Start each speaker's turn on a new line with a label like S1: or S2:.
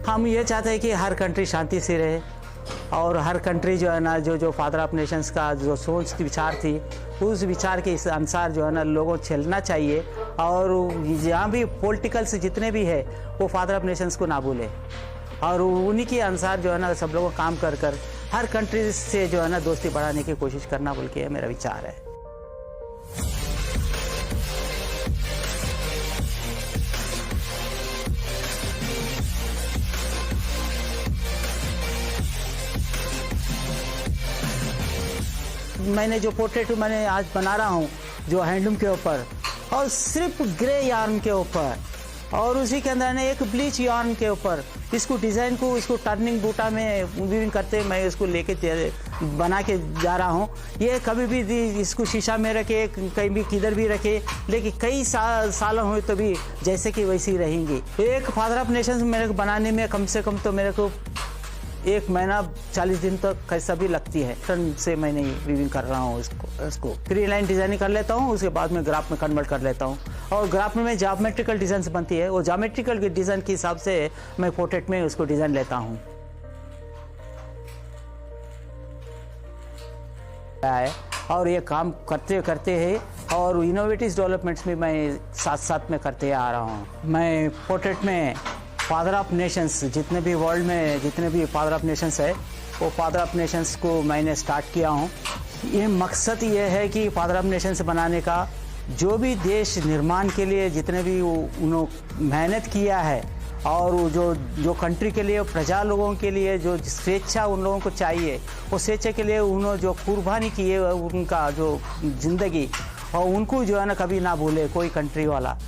S1: हम ये चाहते हैं कि हर कंट्री शांति से रहे और हर कंट्री जो है ना जो फादर ऑफ नेशंस का जो सोच विचार थी उस विचार के अनुसार जो है ना लोगों को चलना चाहिए और जहाँ भी पॉलिटिकल्स जितने भी है वो फादर ऑफ नेशंस को ना भूले और उन्हीं के अनुसार जो है ना सब लोगों काम कर हर कंट्री से जो है ना दोस्ती बढ़ाने की कोशिश करना बोल के मेरा विचार है। मैंने जो पोर्ट्रेट मैंने आज बना रहा हूँ जो हैंडलूम के ऊपर और सिर्फ ग्रे यार्न के ऊपर और उसी के अंदर ने एक ब्लीच यार्न के ऊपर इसको डिज़ाइन को इसको टर्निंग बूटा में विभिन्न करते मैं इसको लेके बना के जा रहा हूँ। ये कभी भी इसको शीशा में रखे कहीं भी किधर भी रखे लेकिन कई साल हुए तो भी जैसे कि वैसी रहेंगी। एक फादर ऑफ नेशंस मेरे को बनाने में कम से कम तो मेरे को 1 महीना 40 दिन तक कैसा भी लगती है। टन से मैंने वीविंग कर रहा हूँ इसको फ्री लाइन डिज़ाइनिंग कर लेता हूँ उसके बाद में ग्राफ में कन्वर्ट कर लेता हूँ और ग्राफ में ज्योमेट्रिकल डिज़ाइन बनती है वो ज्योमेट्रिकल डिज़ाइन के हिसाब से मैं पोर्ट्रेट में उसको डिज़ाइन लेता हूँ। और ये काम करते करते हैं और इनोवेटिव डेवलपमेंट्स भी मैं साथ साथ में करते आ रहा हूँ। मैं पोर्ट्रेट में फादर ऑफ नेशंस जितने भी वर्ल्ड में जितने भी फादर ऑफ नेशंस है वो फादर ऑफ नेशंस को मैंने स्टार्ट किया हूँ। ये मकसद ये है कि फादर ऑफ नेशंस बनाने का जो भी देश निर्माण के लिए जितने भी उन्होंने मेहनत किया है और जो कंट्री के लिए प्रजा लोगों के लिए जो स्वेच्छा उन लोगों को चाहिए वो स्वेच्छा के लिए उन्होंने जो कुर्बानी की है उनका जो जिंदगी और उनको जो है ना कभी ना भूले कोई कंट्री वाला।